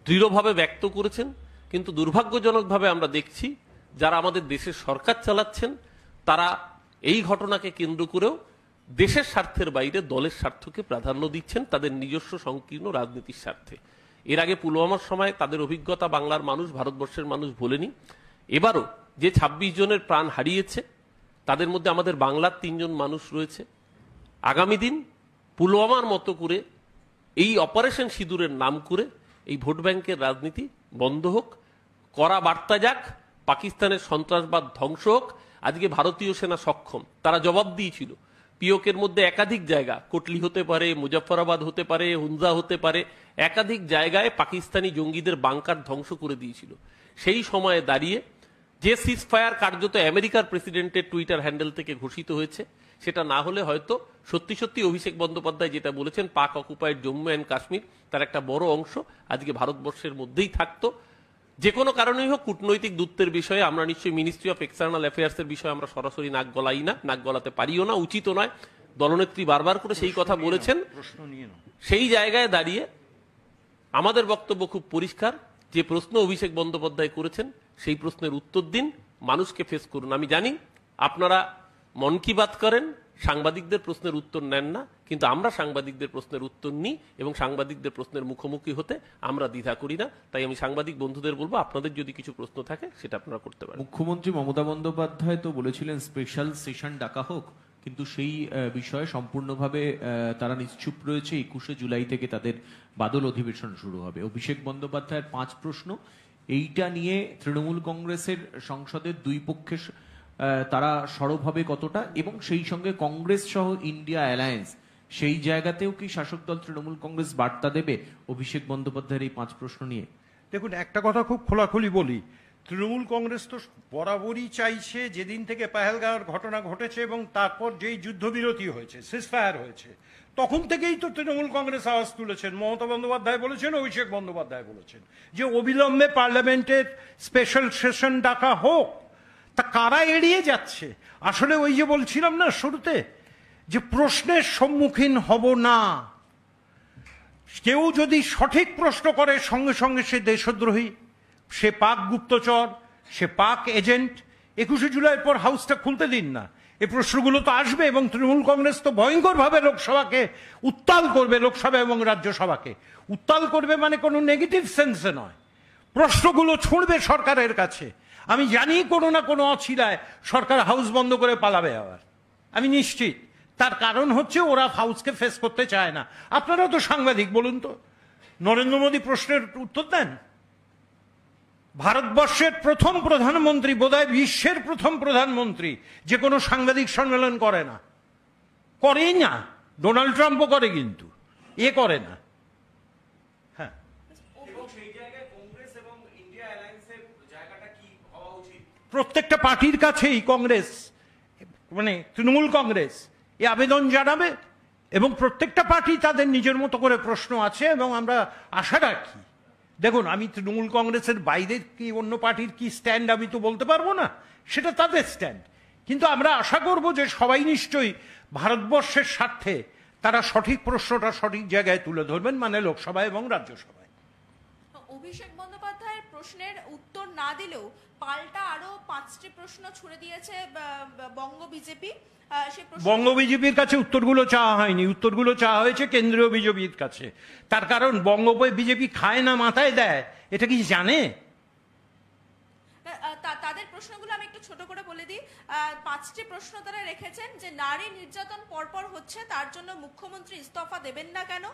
দৃঢ়ভাবে ব্যক্ত করেছেন। কিন্তু দুর্ভাগ্যজনকভাবে আমরা দেখছি যারা আমাদের দেশের সরকার চালাচ্ছেন তারা এই ঘটনাকে কেন্দ্র করেও দেশের স্বার্থের বাইরে দলের স্বার্থকে প্রাধান্য দিচ্ছেন তাদের নিজস্ব সংকীর্ণ রাজনীতির স্বার্থে। এর আগে পুলওয়ামার সময় তাদের অভিজ্ঞতা বাংলার মানুষ, ভারতবর্ষের মানুষ ভোলেনি। এবারও যে 26 জনের প্রাণ হারিয়েছে তাদের মধ্যে আমাদের বাংলার 3 জন মানুষ রয়েছে। আগামী দিন পুলওয়ামার মতো করে এই অপারেশন সিঁদুরের নাম করে এই ভোট ব্যাংকের রাজনীতি বন্ধ হোক, কড়া বার্তা যাক, পাকিস্তানের সন্ত্রাসবাদ ধ্বংস হোক। আজকে ভারতীয় সেনা সক্ষম, তারা জবাব দিয়েছিল। পিওকের মধ্যে একাধিক জায়গা, কোটলি হতে পারে, মুজফফরাবাদ হতে পারে, হুনজা হতে পারে, একাধিক জায়গায় পাকিস্তানি জঙ্গিদের বাংকার ধ্বংস করে দিয়েছিল। সেই সময়ে দাঁড়িয়ে যে সিজফায়ার কার্যত আমেরিকার প্রেসিডেন্টের টুইটার হ্যান্ডেল থেকে ঘোষিত হয়েছে, সেটা না হলে হয়তো সত্যি সত্যি অভিষেক বন্দ্যোপাধ্যায় যেটা বলেছেন পাক অকুপাইড জম্মু অ্যান্ড কাশ্মীর তার একটা বড় অংশ আজকে ভারতবর্ষের মধ্যেই থাকতো। যে কোনো কারণেই হোক কূটনৈতিক দূতের বিষয়ে আমরা নিশ্চয়ই মিনিস্ট্রি অফ এক্সটার্নাল অ্যাফেয়ার্সের বিষয়ে আমরা সরাসরি নাক গলাই না, নাক গলাতে পারিও না, উচিতও নয়। দলনেত্রী বারবার করে সেই কথা বলেছেন। সেই জায়গায় দাঁড়িয়ে আমাদের বক্তব্য খুব পরিষ্কার, যে প্রশ্ন অভিষেক বন্দ্যোপাধ্যায় করেছেন সেই প্রশ্নের উত্তর দিন, মানুষকে ফেস করুন। আমি জানি আপনারা মন কি বাত করেন, সাংবাদিকদের প্রশ্নের উত্তর নেন না, কিন্তু আমরা সাংবাদিকদের প্রশ্নের উত্তর নিই এবং সাংবাদিকদের প্রশ্নের মুখোমুখি হতে আমরা দ্বিধা করি না। তাই আমি সাংবাদিক বন্ধুদের বলবো, আপনাদের যদি কিছু প্রশ্ন থাকে সেটা আপনারা করতে পারেন। মুখ্যমন্ত্রী মমতা বন্দ্যোপাধ্যায় তো বলেছিলেন স্পেশাল সেশন ডাকা হোক, কিন্তু সেই বিষয়ে সম্পূর্ণভাবে তারা নিশ্চুপ রয়েছে। 21শে জুলাই থেকে তাদের বাদল অধিবেশন শুরু হবে। অভিষেক বন্দ্যোপাধ্যায়ের 5 প্রশ্ন, এইটা নিয়ে তৃণমূল কংগ্রেসের সংসদের দুই পক্ষে তারা সরব হবে কতটা, এবং সেই সঙ্গে কংগ্রেস সহ ইন্ডিয়া অ্যালায়েন্স সেই জায়গাতেও কি শাসক দল তৃণমূল কংগ্রেস বার্তা দেবে অভিষেক বন্দ্যোপাধ্যায়ের এই 5 প্রশ্ন নিয়ে? দেখুন, একটা কথা খুব খোলাখুলি বলি, তৃণমূল কংগ্রেস তো বরাবরই চাইছে, যেদিন থেকে পেহেলগাঁওয়ের ঘটনা ঘটেছে এবং তারপর যেই যুদ্ধবিরতি হয়েছে, সিজফায়ার হয়েছে, তখন থেকেই তো তৃণমূল কংগ্রেস আওয়াজ তুলেছেন। মমতা বন্দ্যোপাধ্যায় বলেছেন, অভিষেক বন্দ্যোপাধ্যায় বলেছেন যে অবিলম্বে পার্লামেন্টের স্পেশাল সেশন ডাকা হোক। তা কারা এড়িয়ে যাচ্ছে? আসলে ওই যে বলছিলাম না শুরুতে, যে প্রশ্নের সম্মুখীন হব না। কেউ যদি সঠিক প্রশ্ন করে সঙ্গে সঙ্গে সে দেশদ্রোহী, সে পাক গুপ্তচর, সে পাক এজেন্ট। 21শে জুলাইয়ের পর হাউসটা খুলতে দিন না, এই প্রশ্নগুলো তো আসবে এবং তৃণমূল কংগ্রেস তো ভয়ঙ্করভাবে লোকসভাকে উত্তাল করবে, লোকসভা এবং রাজ্যসভাকে উত্তাল করবে, মানে কোনো নেগেটিভ সেন্সে নয়। প্রশ্নগুলো ছুঁড়বে সরকারের কাছে। আমি জানি কোনো না কোনো অছিলায় সরকার হাউস বন্ধ করে পালাবে আবার, আমি নিশ্চিত। তার কারণ হচ্ছে ওরা হাউসকে ফেস করতে চায় না। আপনারা তো সাংবাদিক, বলুন তো, নরেন্দ্র মোদী প্রশ্নের উত্তর দেন? ভারতবর্ষের প্রথম প্রধানমন্ত্রী, বোধহয় বিশ্বের প্রথম প্রধানমন্ত্রী যে কোনো সাংবাদিক সম্মেলন করে না, করেই না। ডোনাল্ড ট্রাম্পও করে, কিন্তু এ করে না। প্রত্যেকটা পার্টির কাছেই কংগ্রেস, মানে তৃণমূল কংগ্রেস এই আবেদন জানাবে, এবং প্রত্যেকটা পার্টি তাদের নিজের মতো করে প্রশ্ন আছে, এবং আমরা আশা রাখি। দেখুন, আমি তৃণমূল কংগ্রেসের বাইরে কি অন্য পার্টির কি স্ট্যান্ড আমি তো বলতে পারবো না, সেটা তাদের স্ট্যান্ড, কিন্তু আমরা আশা করব যে সবাই নিশ্চয়ই ভারতবর্ষের স্বার্থে তারা সঠিক প্রশ্নটা সঠিক জায়গায় তুলে ধরবেন, মানে লোকসভায় এবং রাজ্যসভায়। অভিষেক বন্দ্যোপাধ্যায়ের প্রশ্নের উত্তর না দিলেও পাল্টা আরো 5টি প্রশ্ন ছুড়ে দিয়েছে বঙ্গ বিজেপি। বঙ্গ বিজেপির কাছে উত্তরগুলো চাওয়া হয়নি, উত্তরগুলো চাওয়া হয়েছে কেন্দ্রীয় বিজেপির কাছে। তার কারণ বঙ্গ বিজেপি খায় না মাথায় দেয়, এটা কি জানে? তাদের প্রশ্নগুলো আমি একটু ছোট করে বলে দিই। 5টি প্রশ্ন তারা রেখেছেন যে নারী নির্যাতন পরপর হচ্ছে, তার জন্য মুখ্যমন্ত্রী ইস্তফা দেবেন না কেন?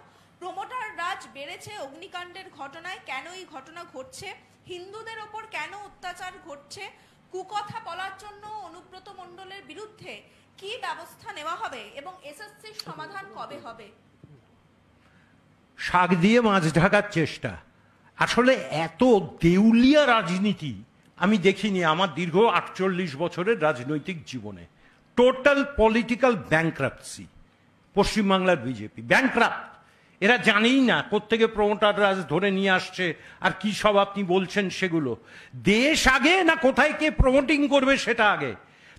প্রমোটার রাজ বেড়েছে অগ্নিকাণ্ডের ঘটনায়, কেন এই ঘটনা ঘটছে? হিন্দুদের ওপর কেন অত্যাচার ঘটছে? কুকথা বলার জন্য অনুব্রত মণ্ডলের বিরুদ্ধে কি ব্যবস্থা নেওয়া হবে এবং এসএসসির সমাধান কবে হবে? শাক দিয়ে মাছ ঢাকার চেষ্টা। আসলে এত দেউলিয়া রাজনীতি আমি দেখিনি আমার দীর্ঘ 48 বছরের রাজনৈতিক জীবনে। টোটাল পলিটিক্যাল ব্যাংক্রাপ্সি পশ্চিমবাংলার বিজেপি, ব্যাংক্রাপ্ট। এরা জানেই না কোত্থেকে প্রমোটার রাজ ধরে নিয়ে আসছে আর কি সব আপনি বলছেন সেগুলো। দেশ আগে না কোথায় কে প্রমোটিং করবে সেটা আগে।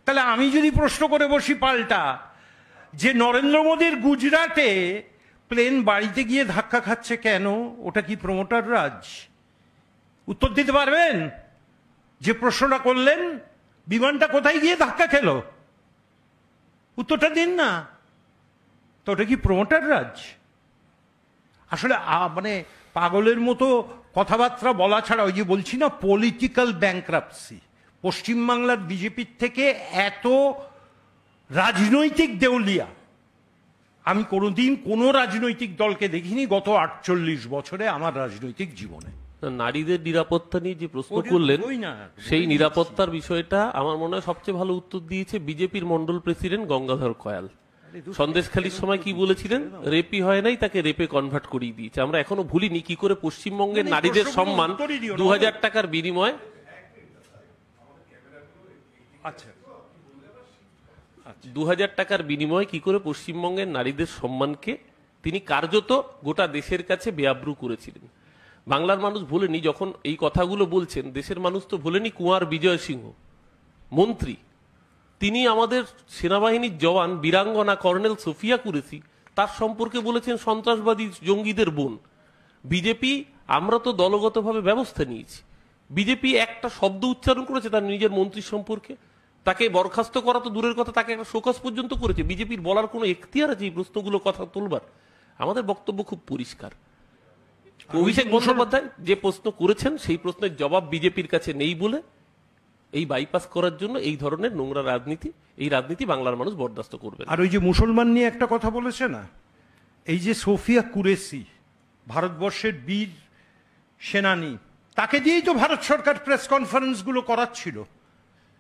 তাহলে আমি যদি প্রশ্ন করে বসি পাল্টা, যে নরেন্দ্র মোদীর গুজরাটে প্লেন বাড়িতে গিয়ে ধাক্কা খাচ্ছে কেন, ওটা কি প্রমোটার রাজ? উত্তর দিতে পারবেন? যে প্রশ্নটা করলেন, বিমানটা কোথায় গিয়ে ধাক্কা খেলো, উত্তরটা দিন না। তো ওটা কি প্রমোটার রাজ? আসলে মানে পাগলের মতো কথাবার্তা বলা ছাড়া, ওই যে বলছি না পলিটিক্যাল ব্যাংক্রাপ্সি, পশ্চিমবাংলার বিজেপির থেকে এত রাজনৈতিক দেউলিয়া আমি কোনোদিন কোনো রাজনৈতিক দলকে দেখিনি গত 48 বছরে আমার রাজনৈতিক জীবনে। নারীদের নিরাপত্তা নিয়ে যে প্রশ্ন করলেন, সেই নিরাপত্তার বিষয়টা আমার মনে হয় সবচেয়ে ভালো উত্তর দিয়েছে বিজেপির মন্ডল প্রেসিডেন্ট গঙ্গাধর কয়াল। সন্দেশখালীর সময় কি বলেছিলেন? রেপি হয় নাই, তাকে রেপে কনভার্ট করিয়ে দিয়েছে। আমরা এখনো ভুলিনি কি করে পশ্চিমবঙ্গের নারীদের সম্মান 2000 টাকার বিনিময়ে, আচ্ছা 2000 টাকার বিনিময়ে কি করে পশ্চিমবঙ্গের নারীদের সম্মানকে তিনি কার্যত গোটা দেশের কাছে বেআব্রু করেছিলেন। বাংলার মানুষ ভোলেনি, যখন এই কথাগুলো বলছেন দেশের মানুষ তো ভোলেনি কুঁয়ার বিজয় সিংহ মন্ত্রী, তিনি আমাদের সেনাবাহিনীর জওয়ান বীরাঙ্গনা কর্নেল সোফিয়া কুরেশি তার সম্পর্কে বলেছেন সন্ত্রাসবাদী জঙ্গিদের বোন। বিজেপি, আমরা তো দলগতভাবে ব্যবস্থা নিয়েছি, বিজেপি একটা শব্দ উচ্চারণ করেছে তার নিজের মন্ত্রীর সম্পর্কে, তাকে বরখাস্ত করা তো দূরের কথা, তাকে একটা শোকজ পর্যন্ত করেছে। বিজেপির বলার কোনো এখতিয়ার আছে এই প্রশ্নগুলো কথা তুলবার? আমাদের বক্তব্য খুব পরিষ্কার। অভিষেক বন্দ্যোপাধ্যায় যে প্রশ্ন করেছেন সেই প্রশ্নের জবাব বিজেপির কাছে নেই বলে এই বাইপাস করার জন্য এই ধরনের নোংরা রাজনীতি, এই রাজনীতি বাংলার মানুষ বরদাস্ত করবে। আর ওই যে মুসলমান নিয়ে একটা কথা বলেছে না, এই যে সোফিয়া কুরেশি ভারতবর্ষের বীর সেনানী, তাকে দিয়েই তো ভারত সরকার প্রেস কনফারেন্সগুলো করাচ্ছিল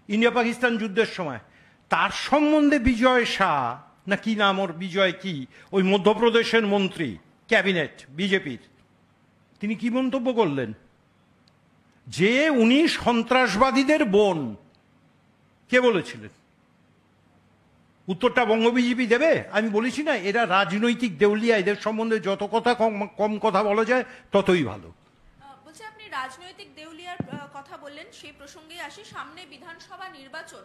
ইন্ডিয়া পাকিস্তান যুদ্ধের সময়। তার সম্বন্ধে বিজয় শাহ না কি নাম ওর, বিজয় কি, ওই মধ্যপ্রদেশের মন্ত্রী ক্যাবিনেট বিজেপির, তিনি কি মন্তব্য করলেন? যে উনি সন্ত্রাসবাদীদের বোন। কে বলেছিলেন? উত্তরটা বঙ্গ বিজেপি দেবে? আমি বলেছি না, এরা রাজনৈতিক দেউলিয়া, এদের সম্বন্ধে যত কথা কম কথা বলা যায় ততই ভালো। বলছি, আপনি রাজনৈতিক দেউলিয়ার কথা বললেন, সেই প্রসঙ্গে আসি। সামনে বিধানসভা নির্বাচন,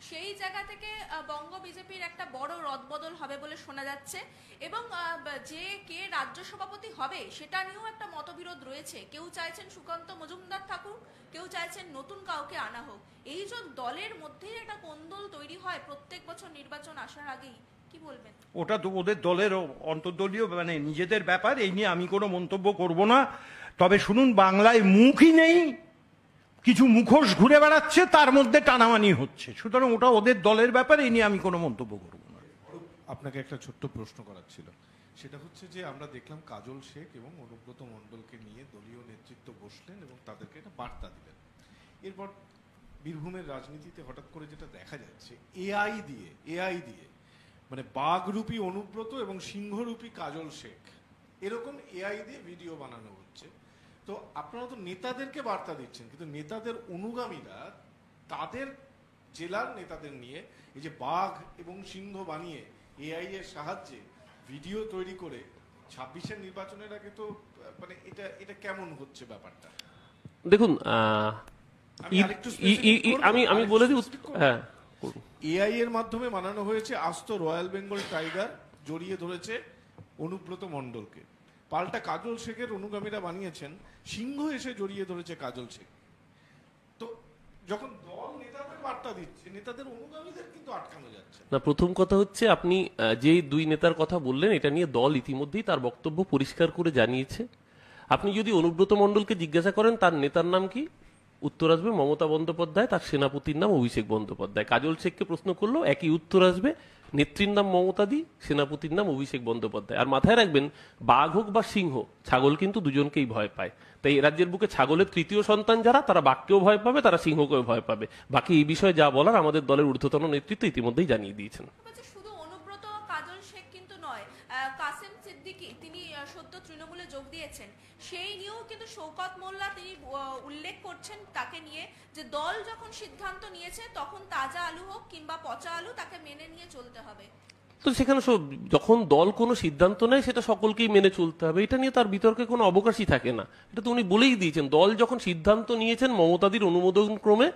সেই জায়গা থেকে বঙ্গ বিজেপির একটা বড় রদবদল হবে বলে শোনা যাচ্ছে, এবং যে কে রাজ্য সভাপতি হবে সেটা নিয়েও একটা মতবিরোধ রয়েছে। কেউ চাইছেন সুকান্ত মজুমদার থাকুক, কেউ চাইছেন নতুন কাউকে আনা হোক। এই যে দলের মধ্যেই একটা কোন্দল তৈরি হয় প্রত্যেক বছর নির্বাচন আসার আগেই, কি বলবেন? ওটা তো ওদের দলের অন্তর্দলীয় মানে নিজেদের ব্যাপার, এই নিয়ে আমি কোনো মন্তব্য করব না। তবে শুনুন, বাংলায় মুখই নেই, কিছু মুখোশ ঘুরে বেড়াচ্ছে, তার মধ্যে টানামানি হচ্ছে, সুতরাং ওটা ওদের দলের ব্যাপার, এই নিয়ে আমি কোনো মন্তব্য করব না। আপনাকে একটা ছোট্ট প্রশ্ন করার ছিল, সেটা হচ্ছে যে আমরা দেখলাম কাজল শেখ এবং অনুব্রত মণ্ডলকে নিয়ে দলীয় নেতৃত্ব বসলেন এবং তাদেরকে একটা বার্তা দিলেন। এরপর বীরভূমের রাজনীতিতে হঠাৎ করে যেটা দেখা যাচ্ছে, এআই দিয়ে মানে বাঘরূপী অনুব্রত এবং সিংহরূপী কাজল শেখ, এরকম এআই দিয়ে ভিডিও বানানো হচ্ছে। তো আপনারা তো নেতাদেরকে বার্তা দিচ্ছেন, কিন্তু নেতাদের অনুগামীরা তাদের জেলার নেতাদের নিয়ে এই যে বাঘ এবং সিংহ বানিয়ে এআই এর সাহায্যে ভিডিও তৈরি করে 26-এর নির্বাচনের আগে তো মানে এটা কেমন হচ্ছে ব্যাপারটা? দেখুন, আমি বলে দিই। হ্যাঁ, এআই এর মাধ্যমে বানানো হয়েছে আস্ত রয়্যাল বেঙ্গল টাইগার, জড়িয়ে ধরেছে অনুব্রত মণ্ডলকে। পাল্টা কাজল শেখের অনুগামীরা বানিয়েছেন সিংহ এসে জড়িয়ে ধরেছে কাজল শেখ। তো যখন দল নেতাদের বার্তা দিচ্ছে, নেতাদের অনুগামীদের কিন্তু আটকানো যাচ্ছে না। প্রথম কথা হচ্ছে, আপনি যে দুই নেতার কথা বললেন, এটা নিয়ে দল ইতিমধ্যেই তার বক্তব্য পরিষ্কার করে জানিয়েছে। আপনি যদি অনুব্রত মণ্ডলকে জিজ্ঞাসা করেন তার নেতার নাম কি, উত্তর আসবে মমতা বন্দ্যোপাধ্যায়, তার সেনাপতির নাম অভিষেক বন্দ্যোপাধ্যায়। কাজল শেখকে প্রশ্ন করলেও একই উত্তর আসবে, নেত্রীর নাম মমতা দি, সেনাপতির নাম অভিষেক বন্দ্যোপাধ্যায়। আর মাথায় রাখবেন, বাঘ হোক বা সিংহ, ছাগল কিন্তু দুজনকেই ভয় পায়। তাই রাজ্যের বুকে ছাগলের তৃতীয় সন্তান যারা, তারা বাঘকেও ভয় পাবে, তারা সিংহকেও ভয় পাবে। বাকি এই বিষয়ে যা বলার আমাদের দলের ঊর্ধ্বতন নেতৃত্ব ইতিমধ্যেই জানিয়ে দিয়েছেন। শুধু অনুব্রত কাজল শেখ কিন্তু নয়, কাসেম সিদ্দিকী তিনি সদ্য তৃণমূলে যোগ দিয়েছেন, সেই নিয়েও কিন্তু শওকত মোল্লা তিনি উল্লেখ করছেন তাকে নিয়ে, যে দল যখন সিদ্ধান্ত নিয়েছে তখন তাজা আলু হোক কিংবা পচা আলু তাকে মেনে নিয়ে চলতে হবে। তো সেখানে যখন দল কোনো সিদ্ধান্ত নেয় সেটা সকলকেই মেনে চলতে হবে, এটা নিয়ে তার বিতর্কে কোনো অবকাশই থাকে না। এটা তো উনি বলেই দিয়েছেন, দল যখন সিদ্ধান্ত নিয়েছেন মমতাদির অনুমোদন ক্রমে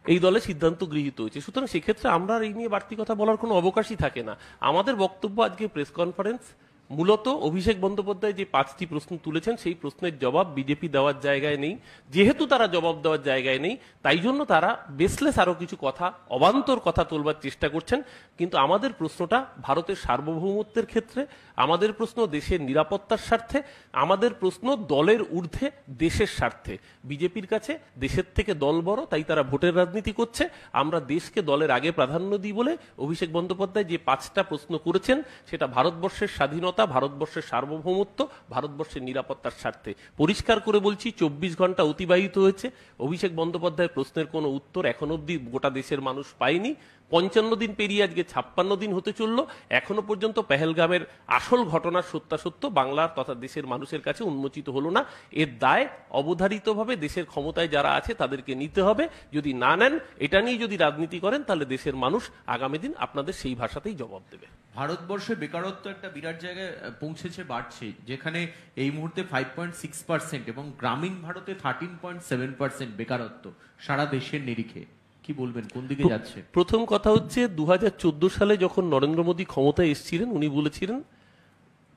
এই দলে সিদ্ধান্ত গৃহীত হয়েছে। সুতরাং সেক্ষেত্রে আমরা এই নিয়ে বাড়তি কথা বলার কোনো অবকাশই থাকে না। আমাদের বক্তব্য আজকে প্রেস কনফারেন্স, মূলত অভিষেক বন্দ্যোপাধ্যায় যে 5টি প্রশ্ন তুলেছেন সেই প্রশ্নের জবাব বিজেপি দেওয়ার জায়গায় নেই। যেহেতু তারা জবাব দেওয়ার জায়গায় নেই, তাই জন্য তারা বেসলেস আরো কিছু কথা, অবান্তর কথা তোলবার চেষ্টা করছেন। কিন্তু আমাদের প্রশ্নটা ভারতের সার্বভৌমত্বের ক্ষেত্রে, আমাদের প্রশ্ন দেশের নিরাপত্তার স্বার্থে, আমাদের প্রশ্ন দলের ঊর্ধ্বে দেশের স্বার্থে। বিজেপির কাছে দেশের থেকে দল বড়, তাই তারা ভোটের রাজনীতি করছে। আমরা দেশকে দলের আগে প্রাধান্য দিই বলে অভিষেক বন্দ্যোপাধ্যায় যে 5টা প্রশ্ন করেছেন, সেটা ভারতবর্ষের স্বাধীনতা, ভারতবর্ষের সার্বভৌমত্ব, ভারতবর্ষের নিরাপত্তার স্বার্থে। পরিষ্কার করে বলছি, 24 ঘন্টা অতিবাহিত হয়েছে, অভিষেক বন্দ্যোপাধ্যায়ের প্রশ্নের কোনো উত্তর এখন অব্দি গোটা দেশের মানুষ পায়নি। 55 দিন পেরিয়ে আজকে 56 দিন হতে চলল, এখনো পর্যন্ত পেহেলগামের আসল ঘটনার সত্যাসত্য বাংলার তথা দেশের মানুষের কাছে উন্মোচিত হলো না। এর দায় অবধারিতভাবে দেশের ক্ষমতায় যারা আছে তাদেরকে নিতে হবে। যদি না নেন, এটা নিয়ে যদি রাজনীতি করেন, তাহলে দেশের মানুষ আগামী দিন আপনাদের সেই ভাষাতেই জবাব দেবে। ভারতবর্ষে বেকারত্ব একটা বিরাট জায়গায় পৌঁছেছে, বাড়ছে, যেখানে এই মুহূর্তে 5.6% এবং গ্রামীণ ভারতে 13.7% বেকারত্ব সারা দেশের নিরিখে। কি বলবেন, কোন দিকে যাচ্ছে? প্রথম কথা হচ্ছে, 2014 সালে যখন নরেন্দ্র মোদী ক্ষমতায় এসেছিলেন, উনি বলেছিলেন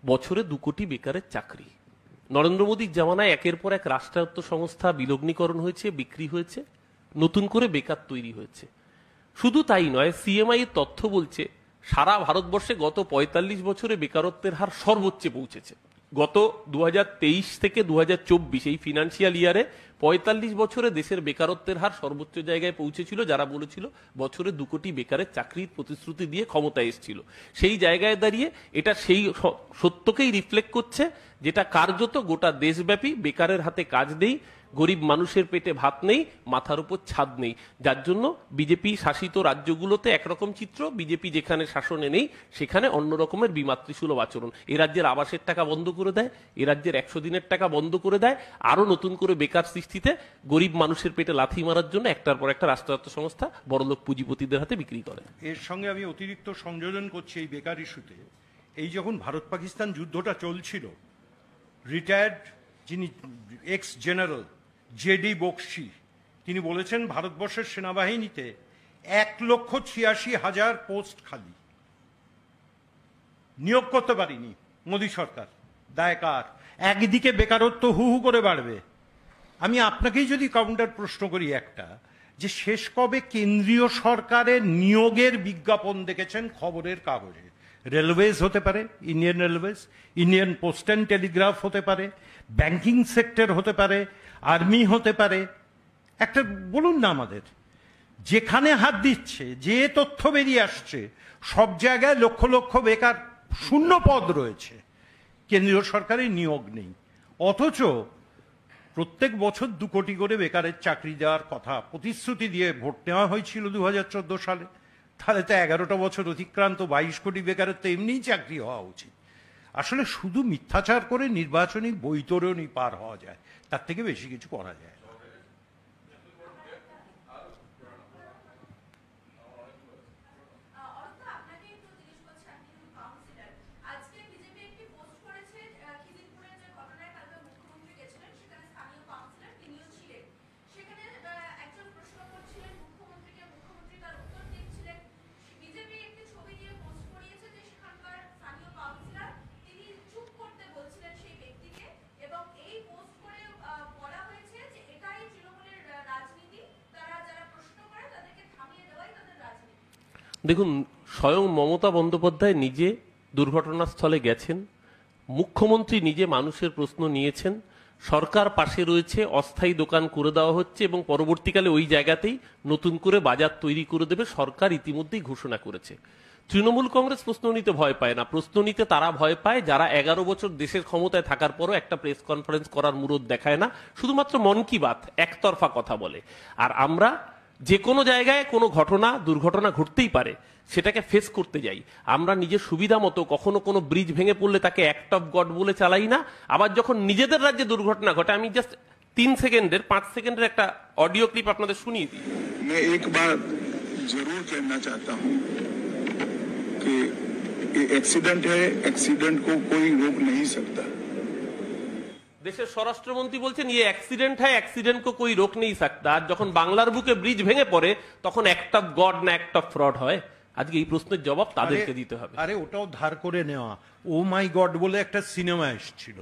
বছরে 2 কোটি বেকারের চাকরি। নরেন্দ্র মোদীর জামানায় একের পর এক রাষ্ট্রায়ত্ত সংস্থা বিলগ্নীকরণ হয়েছে, বিক্রি হয়েছে, নতুন করে বেকার তৈরি হয়েছে। শুধু তাই নয়, সিএমআই এর তথ্য বলছে সারা ভারতবর্ষে গত 45 বছরে বেকারত্বের হার সর্বোচ্চে পৌঁছেছে। গত 2023 থেকে 2024 এই ফিনান্সিয়াল ইয়ারে 45 বছরে দেশের বেকারত্বের হার সর্বোচ্চ জায়গায় পৌঁছেছিল, যারা বলেছিল বছরে 2 কোটি বেকারের চাকরির প্রতিশ্রুতি দিয়ে ক্ষমতায় এসেছিল। সেই জায়গায় দাঁড়িয়ে এটা সেই সত্যকেই রিফ্লেক্ট করছে, যেটা কার্যত গোটা দেশব্যাপী বেকারের হাতে কাজ নেই, গরিব মানুষের পেটে ভাত নেই, মাথার উপর ছাদ নেই। যার জন্য বিজেপি শাসিত রাজ্যগুলোতে একরকম চিত্র, বিজেপি যেখানে শাসনে নেই সেখানে অন্য রকমের বিমাতৃসুলভ আচরণ। এ রাজ্যের আবাসের টাকা বন্ধ করে দেয়, এ রাজ্যের 100 দিনের টাকা বন্ধ করে দেয়, আরো নতুন করে বেকার সৃষ্টিতে গরিব মানুষের পেটে লাথি মারার জন্য একটার পর একটা রাষ্ট্রায়ত্ত সংস্থা বড়লোক পুঁজিপতিদের হাতে বিক্রি করে। এর সঙ্গে আমি অতিরিক্ত সংযোজন করছি এই বেকার ইস্যুতে। এই যখন ভারত পাকিস্তান যুদ্ধটা চলছিল, রিটায়ার্ড যিনি এক্স জেনারেল জেডি বক্সি, তিনি বলেছেন ভারতবর্ষের সেনাবাহিনীতে 1,86,000 পোস্ট খালি, নিয়োগ করতে পারিনি মোদী সরকার। দায় কার? একদিকে বেকারত্ব হু হু করে বাড়বে। আমি আপনাকেই যদি কাউন্টার প্রশ্ন করি একটা, যে শেষ কবে কেন্দ্রীয় সরকারের নিয়োগের বিজ্ঞাপন দেখেছেন খবরের কাগজে? রেলওয়েজ হতে পারে, Indian railways, Indian post and Telegraph হতে পারে, ব্যাংকিং সেক্টর হতে পারে, আর্মি হতে পারে, একটা বলুন না আমাদের। যেখানে হাত দিচ্ছে, যে তথ্য বেরিয়ে আসছে, সব জায়গায় লক্ষ লক্ষ বেকার শূন্য পদ রয়েছে, কেন্দ্রীয় সরকারের নিয়োগ নেই। অথচ প্রত্যেক বছর 2 কোটি করে বেকারের চাকরি দেওয়ার কথা প্রতিশ্রুতি দিয়ে ভোট নেওয়া হয়েছিল 2014 সালে। তাহলে তো 11টা বছর অতিক্রান্ত, 22 কোটি বেকারের তো এমনিই চাকরি হওয়া উচিত। আসলে শুধু মিথ্যাচার করে নির্বাচনী বৈতরণী পার হওয়া যায়, তার থেকে বেশি কিছু করা যায়। দেখুন, স্বয়ং মমতা বন্দ্যোপাধ্যায় নিজে দুর্ঘটনাস্থলে গেছেন, মুখ্যমন্ত্রী নিজে মানুষের প্রশ্ন নিয়েছেন, সরকার পাশে রয়েছে, অস্থায়ী দোকান করে দেওয়া হচ্ছে এবং পরবর্তীকালে ওই জায়গাতেই নতুন করে বাজার তৈরি করে দেবে সরকার ইতিমধ্যেই ঘোষণা করেছে। তৃণমূল কংগ্রেস প্রশ্ন নিতে ভয় পায় না, প্রশ্ন নিতে তারা ভয় পায় যারা 11 বছর দেশের ক্ষমতায় থাকার পরও একটা প্রেস কনফারেন্স করার মুরদ দেখায় না, শুধুমাত্র মন কি বাত একতরফা কথা বলে। আর আমরা যে কোনো জায়গায় কোনো ঘটনা দুর্ঘটনা ঘটতেই পারে, সেটাকে ফেস করতে যাই। আমরা নিজের সুবিধা মতো কখনো কোনো ব্রিজ ভেঙে পড়লে তাকে অ্যাক্ট অফ গড বলে চালাই না। আবার যখন নিজেদের রাজ্যে দুর্ঘটনা ঘটে, আমি জাস্ট 5 সেকেন্ডের একটা অডিও ক্লিপ আপনাদের শুনিয়ে দিই। मैं एक बात जरूर कहना चाहता हूं कि ये एक्सीडेंट है, एक्सीडेंट को कोई रोक नहीं सकता। দেশের স্বরাষ্ট্রমন্ত্রী বলছেন ये অ্যাক্সিডেন্ট है, एक्सीडेंट को कोई रोक नहीं सकता। আর যখন বাংলার বুকে ব্রিজ ভেঙে পড়ে তখন অ্যাক্ট অফ গড না অ্যাক্ট অফ ফ্রড হয়? আজকে এই প্রশ্নের জবাব তাদেরকে দিতে হবে। আরে ওটাও ধার করে নেওয়া। ও মাই গড বলে একটা সিনেমা এসেছিল,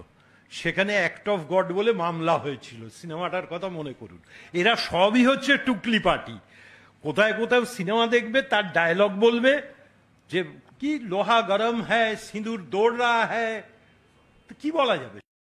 সেখানে অ্যাক্ট অফ গড বলে মামলা হয়েছিল। সিনেমাটার কথা মনে করুন। এরা সবই হচ্ছে টুকলি পার্টি। কোথায় কোথাও সিনেমা দেখবে, তার ডায়লগ বলবে যে কি লোহা গরম হ্যায়, সিঁদুর দৌড় রা হ্যায়, কি বলা যাবে?